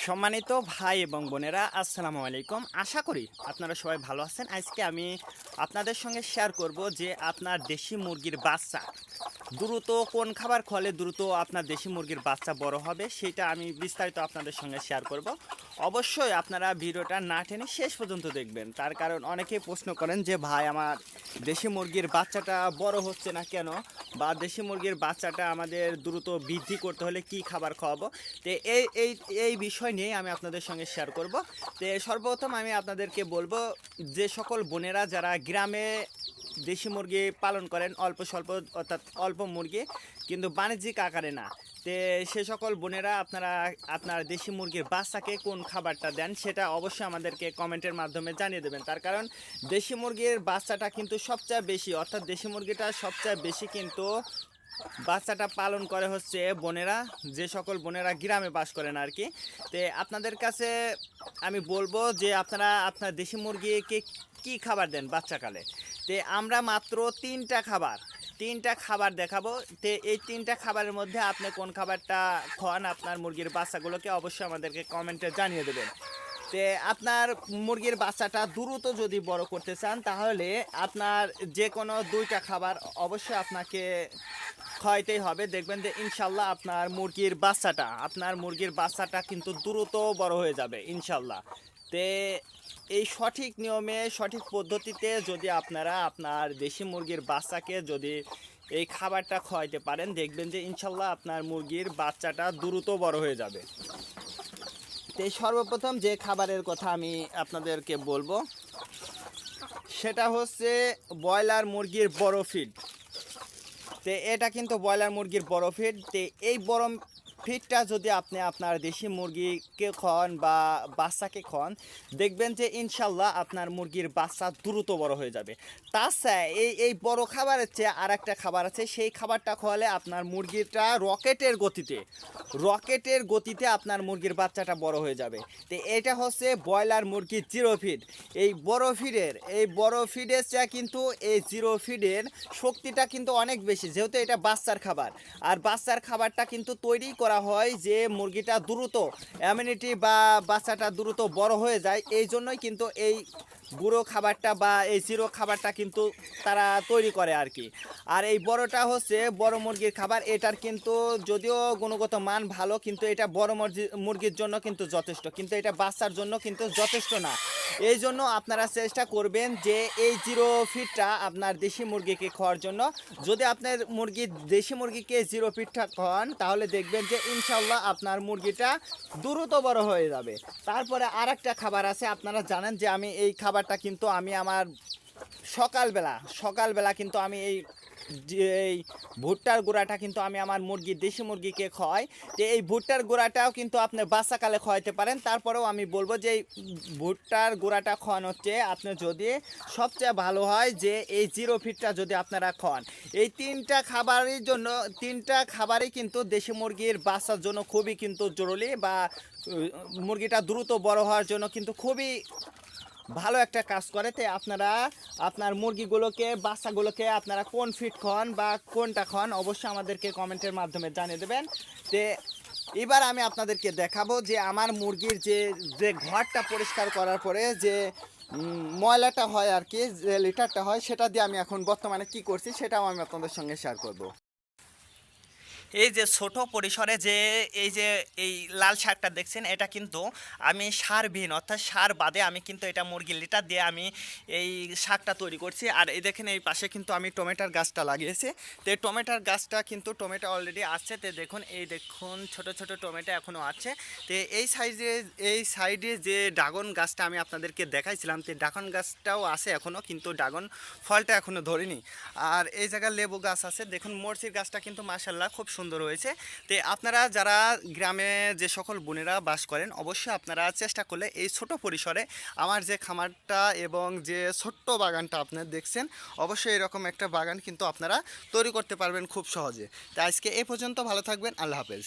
সম্মানিত ভাই এবং বোনেরা, আসসালামু আলাইকুম। আশা করি আপনারা সবাই ভালো আছেন। আজকে আমি আপনাদের সঙ্গে শেয়ার করব যে আপনার দেশি মুরগির বাচ্চা দ্রুত কোন খাবার খোয়ালে দ্রুত আপনার দেশি মুরগির বাচ্চা বড় হবে, সেটা আমি বিস্তারিত আপনাদের সঙ্গে শেয়ার করব। অবশ্যই আপনারা ভিডিওটা না টেনে শেষ পর্যন্ত দেখবেন। তার কারণ অনেকেই প্রশ্ন করেন যে ভাই, আমার দেশি মুরগির বাচ্চাটা বড় হচ্ছে না কেন, বা দেশি মুরগির বাচ্চাটা আমাদের দ্রুত বৃদ্ধি করতে হলে কি খাবার খাওয়াবো। তো এই বিষয় নিয়ে আমি আপনাদের সঙ্গে শেয়ার করব। তো সর্বপ্রথম আমি আপনাদেরকে বলবো, যে সকল বোনেরা যারা গ্রামে দেশি মুরগি পালন করেন, অল্প স্বল্প অর্থাৎ অল্প মুরগি, কিন্তু বাণিজ্যিক আকারে না, তো সে সকল বোনেরা আপনারা আপনার দেশি মুরগির বাচ্চাকে কোন খাবারটা দেন সেটা অবশ্যই আমাদেরকে কমেন্টের মাধ্যমে জানিয়ে দেবেন। তার কারণ দেশি মুরগির বাচ্চাটা কিন্তু সবচেয়ে বেশি, অর্থাৎ দেশি মুরগিটা সবচেয়ে বেশি কিন্তু বাচ্চাটা পালন করে হচ্ছে বোনেরা, যে সকল বোনেরা গ্রামে বাস করেন আর কি। তো আপনাদের কাছে আমি বলবো যে আপনারা আপনার দেশি মুরগিকে কি খাবার দেন বাচ্চাকালে। তো আমরা মাত্র তিনটা খাবার দেখাবো। তো এই তিনটা খাবারের মধ্যে আপনি কোন খাবারটা খান আপনার মুরগির বাচ্চাগুলোকে অবশ্যই আমাদেরকে কমেন্টে জানিয়ে দেবেন। তে আপনার মুরগির বাচ্চাটা দ্রুত যদি বড় করতে চান, তাহলে আপনার যে কোনো দুইটা খাবার অবশ্যই আপনাকে খাওয়াইতেই হবে। দেখবেন যে ইনশাল্লাহ আপনার মুরগির বাচ্চাটা কিন্তু দ্রুত বড় হয়ে যাবে ইনশাল্লাহ। তে এই সঠিক নিয়মে সঠিক পদ্ধতিতে যদি আপনারা আপনার দেশি মুরগির বাচ্চাকে যদি এই খাবারটা খাওয়াইতে পারেন, দেখবেন যে ইনশাল্লাহ আপনার মুরগির বাচ্চাটা দ্রুত বড় হয়ে যাবে। তো সর্বপ্রথম যে খাবারের কথা আমি আপনাদেরকে বলবো, সেটা হচ্ছে ব্রয়লার মুরগির বড় ফিড। তো এটা কিন্তু ব্রয়লার মুরগির বড় ফিড। তো এই বড় ফিডটা যদি আপনি আপনার দেশি মুরগিকে খাওয়ান বা বাচ্চাকে খাওয়ান, দেখবেন যে ইনশাল্লাহ আপনার মুরগির বাচ্চা দ্রুত বড় হয়ে যাবে। তাছাড়া এই বড় খাবারের চেয়ে আর একটা খাবার আছে, সেই খাবারটা খাওয়ালে আপনার মুরগিটা রকেটের গতিতে আপনার মুরগির বাচ্চাটা বড় হয়ে যাবে। তো এটা হচ্ছে ব্রয়লার মুরগির জিরো ফিড। এই বড় ফিডের চেয়ে কিন্তু এই জিরো ফিডের শক্তিটা কিন্তু অনেক বেশি, যেহেতু এটা বাচ্চার খাবার। আর বাচ্চার খাবারটা কিন্তু তৈরি করা হয় যে মুরগিটা দ্রুত ইমিউনিটি বা বাচ্চাটা দ্রুত বড় হয়ে যায়, এই জন্যই কিন্তু এই গুঁড়ো খাবারটা বা এই জিরো খাবারটা কিন্তু তারা তৈরি করে আর কি। আর এই বড়টা হচ্ছে বড় মুরগির খাবার। এটার কিন্তু যদিও গুণগত মান ভালো, কিন্তু এটা বড় মুরগির জন্য কিন্তু যথেষ্ট, কিন্তু এটা বাচ্চার জন্য কিন্তু যথেষ্ট না। এই জন্য আপনারা চেষ্টা করবেন যে এই জিরো ফিডটা আপনার দেশি মুরগিকে খাওয়ার জন্য। যদি আপনার দেশি মুরগিকে জিরো ফিডটা খাওয়ান, তাহলে দেখবেন যে ইনশাল্লাহ আপনার মুরগিটা দ্রুত বড় হয়ে যাবে। তারপরে আর একটা খাবার আছে, আপনারা জানেন যে আমি এই খাবারটা কিন্তু আমি আমার সকালবেলা কিন্তু আমি এই ভুট্টার গুঁড়াটা কিন্তু আমি আমার দেশি মুরগিকে খাওয়াই। তো এই ভুট্টার গুঁড়াটাও কিন্তু আপনি বাচ্চাকালে খাওয়াইতে পারেন। তারপরেও আমি বলবো যে এই ভুট্টার গুঁড়াটা খাওয়ানোর চেয়ে আপনি যদি সবচেয়ে ভালো হয় যে এই জিরো ফিডটা যদি আপনারা খাওয়ান। এই তিনটা খাবারই কিন্তু দেশি মুরগির বাচ্চার জন্য খুবই কিন্তু জরুরি, বা মুরগিটা দ্রুত বড় হওয়ার জন্য কিন্তু খুবই ভালো একটা কাজ করে। তাই আপনারা আপনার বাচ্চাগুলোকে আপনারা কোন ফিড খান বা কোনটা খান অবশ্যই আমাদেরকে কমেন্টের মাধ্যমে জানিয়ে দেবেন। তো এবার আমি আপনাদেরকে দেখাবো যে আমার মুরগির যে ঘরটা পরিষ্কার করার পরে যে ময়লাটা হয় আর কি, যে লিটারটা হয়, সেটা দিয়ে আমি এখন বর্তমানে কি করছি সেটাও আমি আপনাদের সঙ্গে শেয়ার করব। এই যে ছোট পরিসরে এই লাল শাকটা দেখছেন, এটা কিন্তু আমি সারবিহীন অর্থাৎ সার বাদে আমি কিন্তু এটা মুরগির লিটার দিয়ে আমি এই শাকটা তৈরি করছি। আর এই দেখেন এই পাশে কিন্তু আমি টমেটোর গাছটা লাগিয়েছি। তো এই টমেটোর গাছটা কিন্তু টমেটো অলরেডি আছে। তো দেখুন ছোট ছোট টমেটো এখনও আছে। তো এই সাইডে যে ড্রাগন গাছটা আমি আপনাদেরকে দেখাইছিলাম, তো ড্রাগন গাছটাও আছে এখনও, কিন্তু ড্রাগন ফলটা এখনও ধরিনি। আর এই জায়গায় লেবু গাছ আছে। দেখুন মরচির গাছটা কিন্তু মাশাআল্লাহ খুব সুন্দর হয়েছে। তো আপনারা যারা গ্রামে যে সকল বোনেরা বাস করেন, অবশ্যই আপনারা চেষ্টা করলে এই ছোট পরিসরে আমার যে খামারটা এবং যে ছোট্ট বাগানটা আপনারা দেখছেন, অবশ্যই এরকম একটা বাগান কিন্তু আপনারা তৈরি করতে পারবেন খুব সহজে। তো আজকে এই পর্যন্ত, ভালো থাকবেন, আল্লাহ হাফেজ।